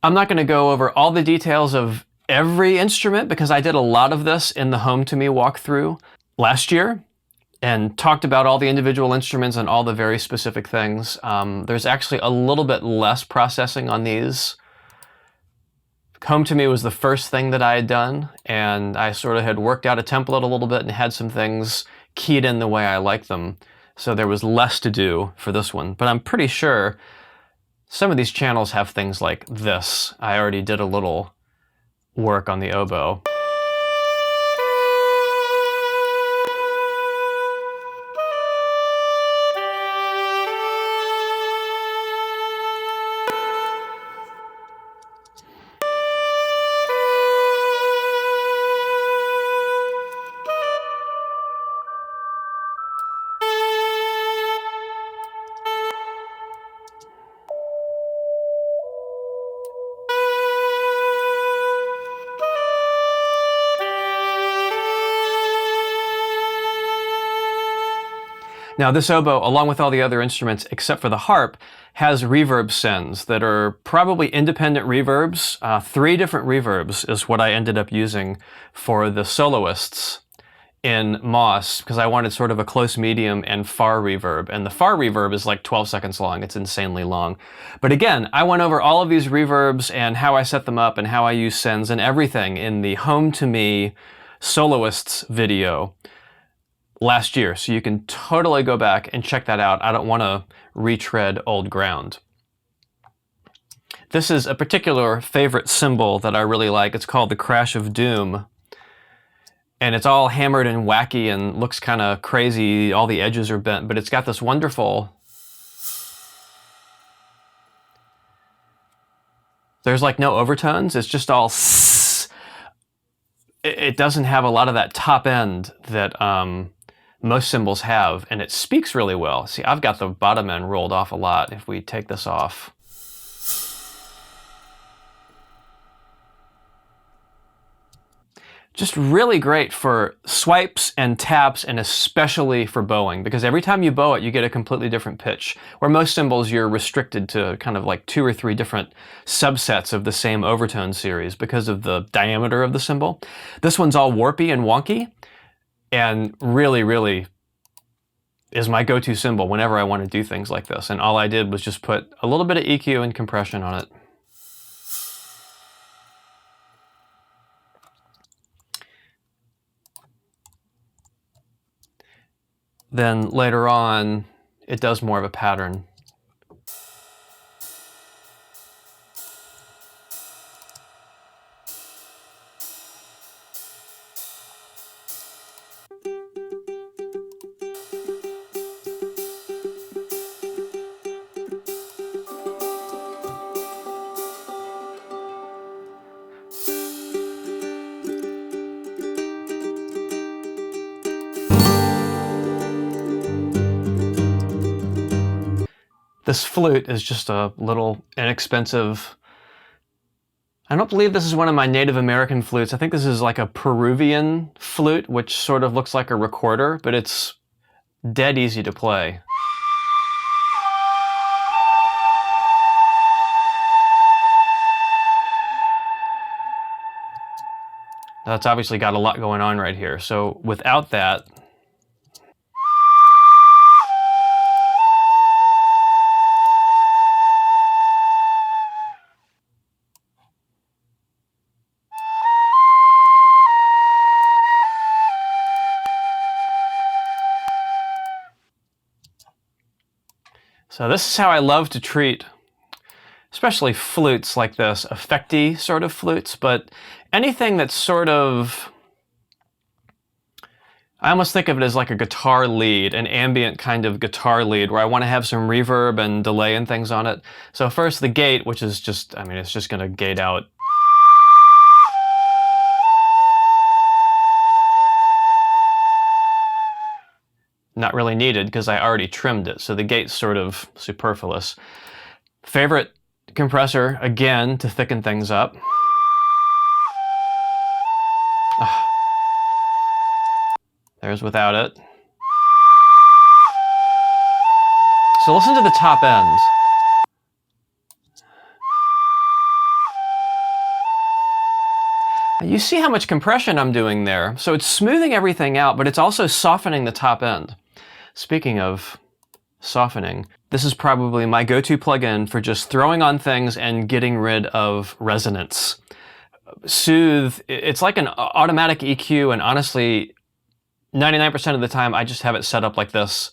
I'm not going to go over all the details of every instrument because I did a lot of this in the Home to Me walkthrough last year and talked about all the individual instruments and all the very specific things. There's actually a little bit less processing on these. Home to Me was the first thing that I had done, and I sort of had worked out a template a little bit and had some things keyed in the way I like them. So there was less to do for this one, but I'm pretty sure some of these channels have things like this. I already did a little work on the oboe. Now this oboe, along with all the other instruments except for the harp, has reverb sends that are probably independent reverbs. 3 different reverbs is what I ended up using for the soloists in Moss, because I wanted sort of a close medium and far reverb. And the far reverb is like 12 seconds long. It's insanely long. But again, I went over all of these reverbs and how I set them up and how I use sends and everything in the Home to Me soloists video last year, so you can totally go back and check that out. I don't want to retread old ground. This is a particular favorite cymbal that I really like. It's called the Crash of Doom. And it's all hammered and wacky and looks kind of crazy. All the edges are bent, but it's got this wonderful... There's like no overtones. It's just all... It doesn't have a lot of that top end that most cymbals have, and it speaks really well. See, I've got the bottom end rolled off a lot. If we take this off, just really great for swipes and taps, and especially for bowing, because every time you bow it, you get a completely different pitch. Where most cymbals, you're restricted to kind of like 2 or 3 different subsets of the same overtone series because of the diameter of the cymbal. This one's all warpy and wonky, and really, really is my go-to cymbal whenever I want to do things like this. And all I did was just put a little bit of EQ and compression on it. Then later on, it does more of a pattern. This flute is just a little inexpensive... I don't believe this is one of my Native American flutes. I think this is like a Peruvian flute, which sort of looks like a recorder, but it's dead easy to play. That's obviously got a lot going on right here. So without that, so this is how I love to treat, especially flutes like this, effecty sort of flutes, but anything that's sort of, I almost think of it as like a guitar lead, an ambient kind of guitar lead where I want to have some reverb and delay and things on it. So first the gate, which is just, I mean, it's just going to gate out. Not really needed because I already trimmed it, so the gate's sort of superfluous. Favorite compressor, again, to thicken things up. There's without it. So listen to the top end. You see how much compression I'm doing there. So it's smoothing everything out, but it's also softening the top end. Speaking of softening, this is probably my go-to plugin for just throwing on things and getting rid of resonance. Soothe, it's like an automatic EQ, and honestly, 99% of the time I just have it set up like this.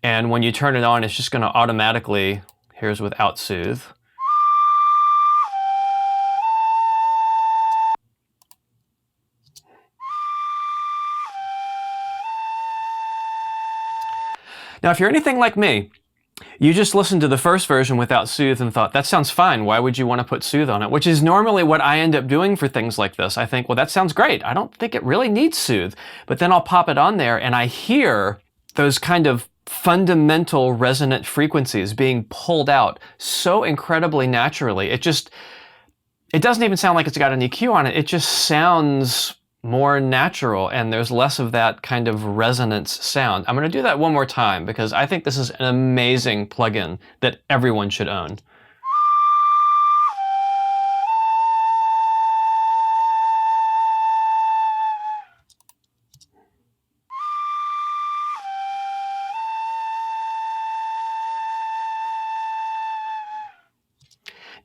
And when you turn it on, it's just going to automatically, here's without Soothe. Now, if you're anything like me, you just listened to the first version without Soothe and thought, that sounds fine, why would you want to put Soothe on it? Which is normally what I end up doing for things like this. I think, well, that sounds great. I don't think it really needs Soothe. But then I'll pop it on there and I hear those kind of fundamental resonant frequencies being pulled out so incredibly naturally. It doesn't even sound like it's got an EQ on it. It just sounds more natural, and there's less of that kind of resonance sound. I'm going to do that one more time because I think this is an amazing plugin that everyone should own.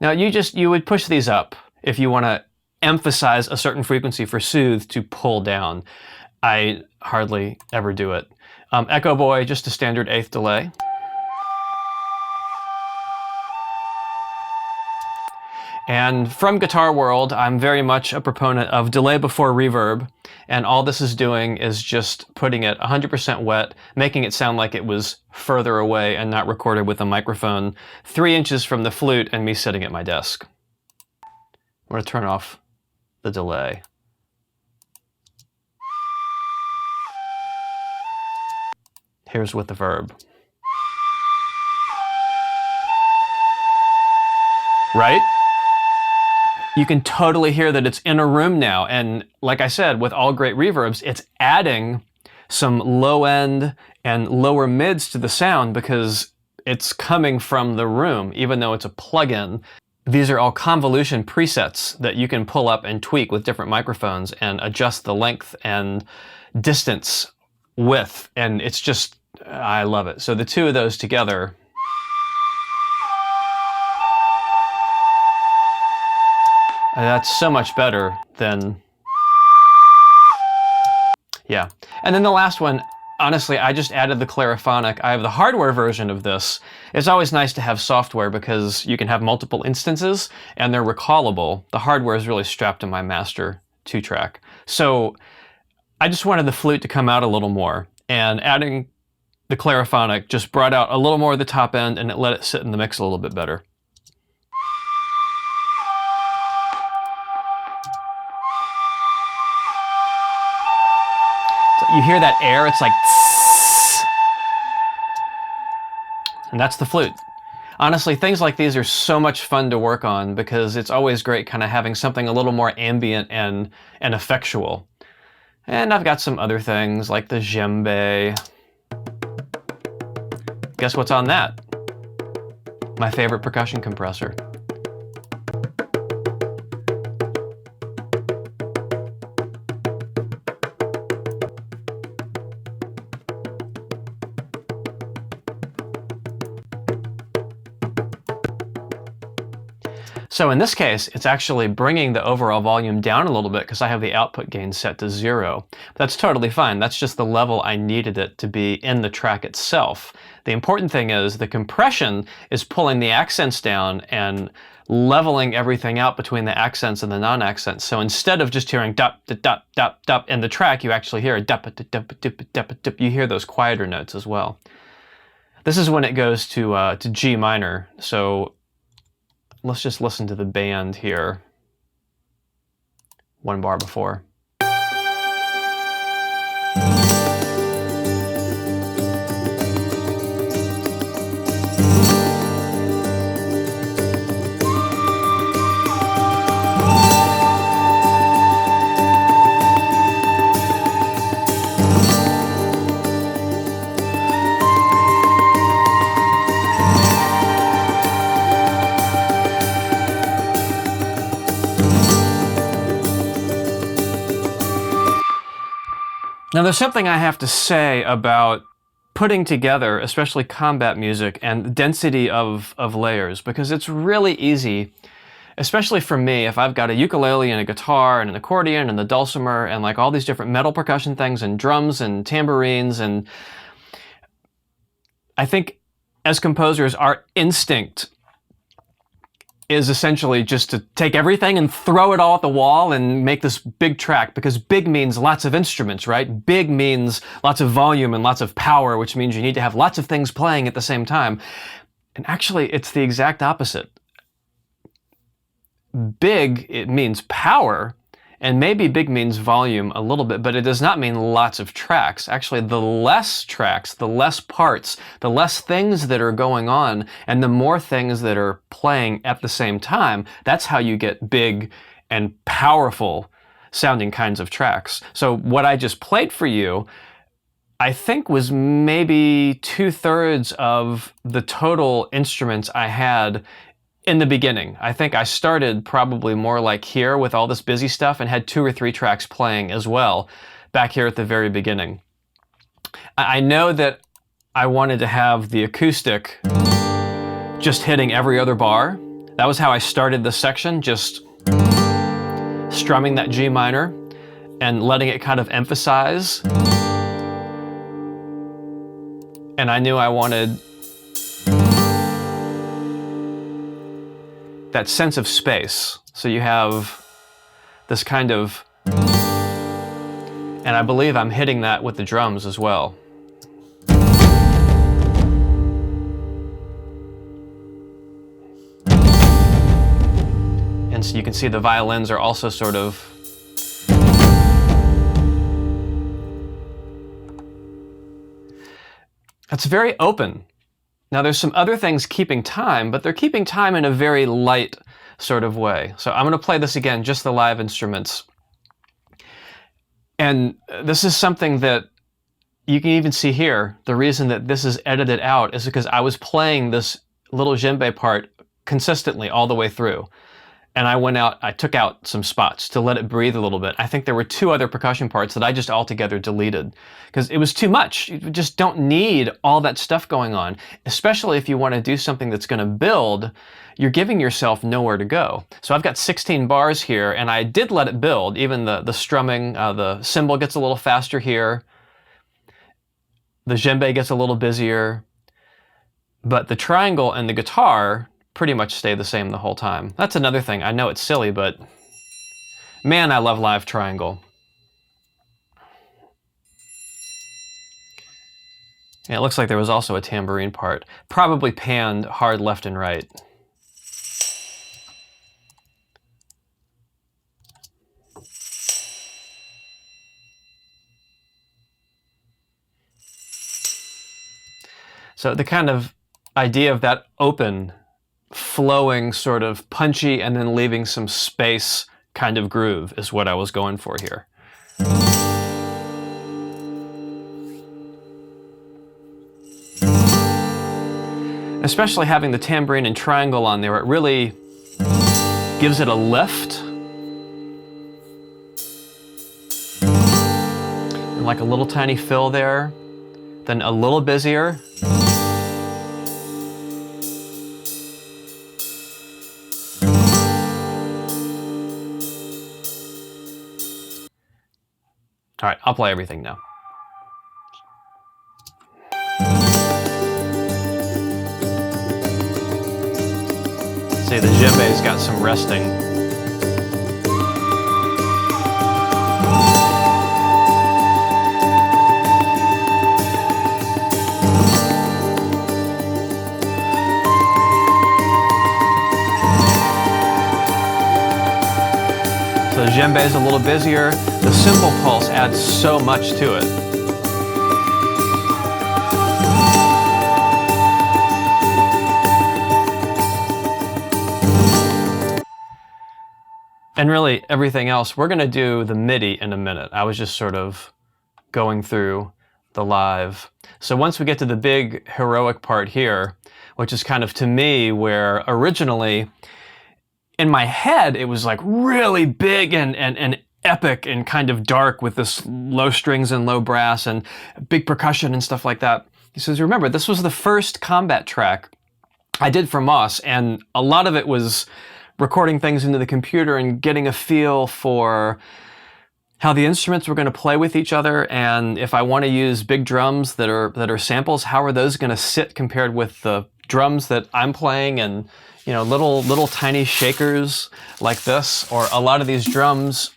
Now you would push these up if you want to emphasize a certain frequency for Soothe to pull down. I hardly ever do it. Echo Boy, just a standard 1/8 delay. And from Guitar World, I'm very much a proponent of delay before reverb, and all this is doing is just putting it 100% wet, making it sound like it was further away and not recorded with a microphone 3 inches from the flute and me sitting at my desk. I'm going to turn off the delay. Here's with the verb. Right? You can totally hear that it's in a room now, and like I said, with all great reverbs, it's adding some low end and lower mids to the sound because it's coming from the room, even though it's a plugin. These are all convolution presets that you can pull up and tweak with different microphones and adjust the length and distance width, and it's just, I love it. So the two of those together, that's so much better than, yeah. And then the last one, honestly, I just added the Clariphonic. I have the hardware version of this. It's always nice to have software because you can have multiple instances and they're recallable. The hardware is really strapped to my master 2-track. So I just wanted the flute to come out a little more, and adding the Clariphonic just brought out a little more of the top end and it let it sit in the mix a little bit better. You hear that air, it's like tss, and that's the flute. Honestly, things like these are so much fun to work on because it's always great kind of having something a little more ambient and effectual. And I've got some other things like the djembe. Guess what's on that? My favorite percussion compressor. So in this case, it's actually bringing the overall volume down a little bit because I have the output gain set to 0. But that's totally fine. That's just the level I needed it to be in the track itself. The important thing is the compression is pulling the accents down and leveling everything out between the accents and the non-accents. So instead of just hearing dup, dup, dup, dup in the track, you actually hear a dup, dup, dup, dup, dup, dup. You hear those quieter notes as well. This is when it goes to G minor. So let's just listen to the band here. One bar before. Now, there's something I have to say about putting together, especially combat music, and the density of layers, because it's really easy, especially for me, if I've got a ukulele and a guitar and an accordion and the dulcimer and like all these different metal percussion things and drums and tambourines. And I think as composers, our instinct is essentially just to take everything and throw it all at the wall and make this big track, because big means lots of instruments, right? Big means lots of volume and lots of power, which means you need to have lots of things playing at the same time. And actually, it's the exact opposite. Big, it means power, and maybe big means volume a little bit, but it does not mean lots of tracks. Actually, the less tracks, the less parts, the less things that are going on, and the more things that are playing at the same time, that's how you get big and powerful sounding kinds of tracks. So what I just played for you, I think, was maybe 2/3 of the total instruments I had in the beginning. I think I started probably more like here with all this busy stuff and had 2 or 3 tracks playing as well back here at the very beginning. I know that I wanted to have the acoustic just hitting every other bar. That was how I started this section, just strumming that G minor and letting it kind of emphasize. And I knew I wanted that sense of space. So you have this kind of, and I believe I'm hitting that with the drums as well. And so you can see the violins are also sort of it's very open. Now there's some other things keeping time, but they're keeping time in a very light sort of way. So I'm going to play this again, just the live instruments. And this is something that you can even see here. The reason that this is edited out is because I was playing this little djembe part consistently all the way through. And I took out some spots to let it breathe a little bit. I think there were 2 other percussion parts that I just altogether deleted because it was too much. You just don't need all that stuff going on, especially if you want to do something that's going to build. You're giving yourself nowhere to go. So I've got 16 bars here, and I did let it build. Even the strumming, the cymbal gets a little faster here. The djembe gets a little busier. But the triangle and the guitar pretty much stay the same the whole time. That's another thing. I know it's silly, but man, I love live triangle. And it looks like there was also a tambourine part, probably panned hard left and right. So the kind of idea of that open, flowing, sort of punchy, and then leaving some space kind of groove is what I was going for here. Especially having the tambourine and triangle on there, it really gives it a lift. And like a little tiny fill there, then a little busier. All right, I'll play everything now. See, the djembe's got some resting. So the djembe is a little busier. The cymbal pulse adds so much to it. And really everything else, we're going to do the MIDI in a minute. I was just sort of going through the live. So once we get to the big heroic part here, which is kind of, to me, where originally in my head it was like really big and epic and kind of dark with this low strings and low brass and big percussion and stuff like that. He says, remember, this was the first combat track I did for Moss, and a lot of it was recording things into the computer and getting a feel for how the instruments were going to play with each other, and if I want to use big drums that are samples, how are those going to sit compared with the drums that I'm playing, and little tiny shakers like this, or a lot of these drums,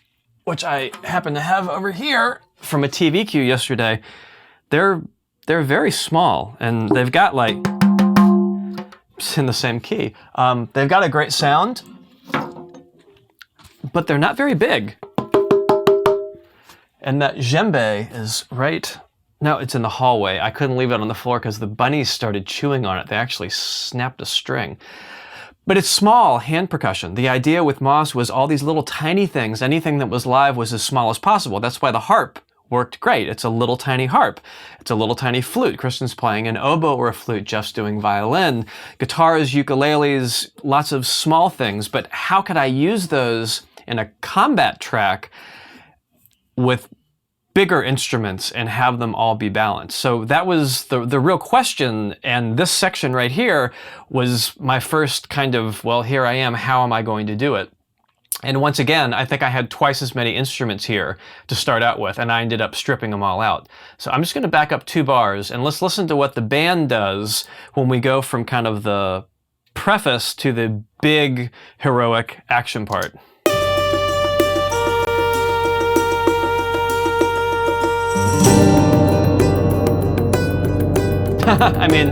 which I happen to have over here from a TV cue yesterday. They're very small, and they've got like, it's in the same key. They've got a great sound, but they're not very big. And that djembe is right, no, it's in the hallway. I couldn't leave it on the floor because the bunnies started chewing on it. They actually snapped a string. But it's small hand percussion. The idea with Moss was all these little tiny things. Anything that was live was as small as possible. That's why the harp worked great. It's a little tiny harp. It's a little tiny flute. Kristin's playing an oboe or a flute, Jeff's doing violin, guitars, ukuleles, lots of small things. But how could I use those in a combat track with bigger instruments and have them all be balanced? So that was the real question, and this section right here was my first kind of, well, here I am, how am I going to do it? And once again, I think I had twice as many instruments here to start out with, and I ended up stripping them all out. So I'm just going to back up 2 bars, and let's listen to what the band does when we go from kind of the preface to the big, heroic action part. I mean,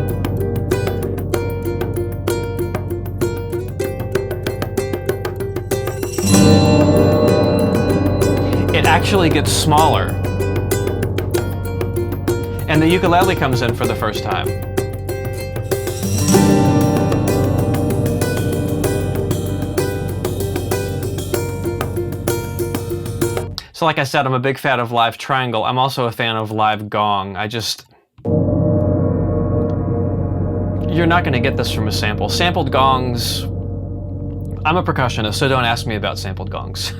it actually gets smaller. And the ukulele comes in for the first time. So like I said, I'm a big fan of live triangle. I'm also a fan of live gong. You're not going to get this from a sample. Sampled gongs, I'm a percussionist, so don't ask me about sampled gongs.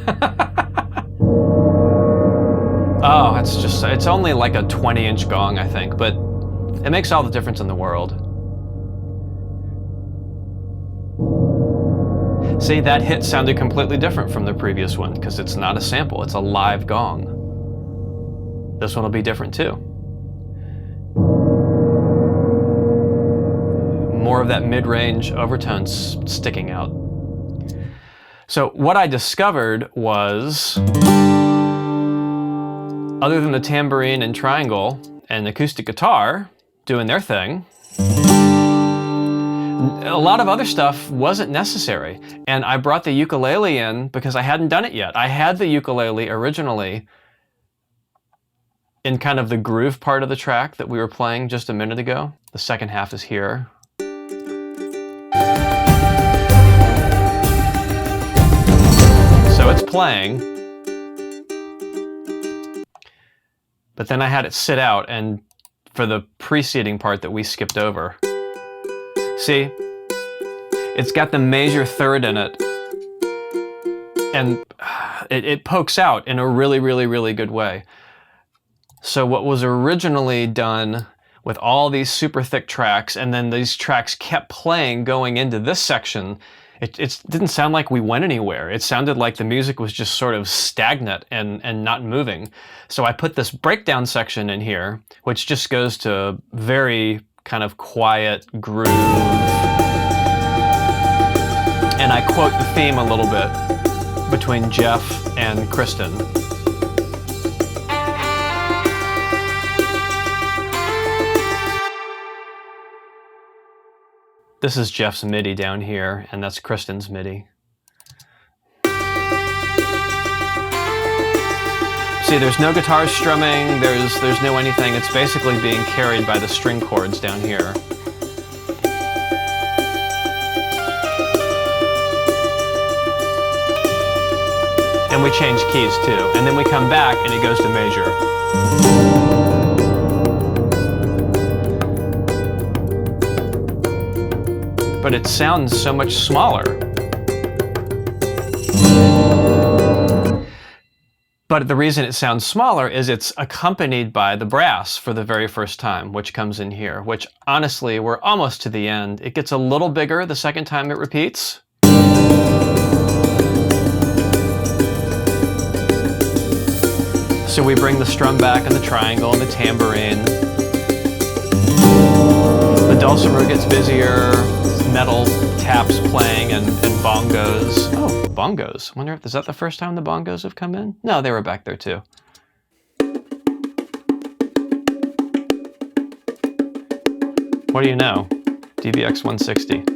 Oh, it's only like a 20-inch gong, I think, but it makes all the difference in the world. See, that hit sounded completely different from the previous one, because it's not a sample, it's a live gong. This one will be different too. More of that mid-range overtones sticking out. So what I discovered was, other than the tambourine and triangle and acoustic guitar doing their thing, a lot of other stuff wasn't necessary. And I brought the ukulele in because I hadn't done it yet. I had the ukulele originally in kind of the groove part of the track that we were playing just a minute ago. The second half is here. So it's playing, but then I had it sit out, and for the preceding part that we skipped over, see, it's got the major third in it, and it pokes out in a really, really, really good way. So what was originally done with all these super thick tracks, and then these tracks kept playing going into this section, it didn't sound like we went anywhere. It sounded like the music was just sort of stagnant and not moving. So I put this breakdown section in here, which just goes to very kind of quiet groove. And I quote the theme a little bit between Jeff and Kristin. This is Jeff's MIDI down here, and that's Kristin's MIDI. See, there's no guitar strumming, there's no anything. It's basically being carried by the string chords down here. And we change keys too. And then we come back and it goes to major. But it sounds so much smaller. But the reason it sounds smaller is it's accompanied by the brass for the very first time, which comes in here, which honestly, we're almost to the end. It gets a little bigger the second time it repeats. So we bring the strum back and the triangle and the tambourine. The dulcimer gets busier, metal taps playing and bongos. Oh, bongos. I wonder if, is that the first time the bongos have come in? No, they were back there too. What do you know? DVX 160.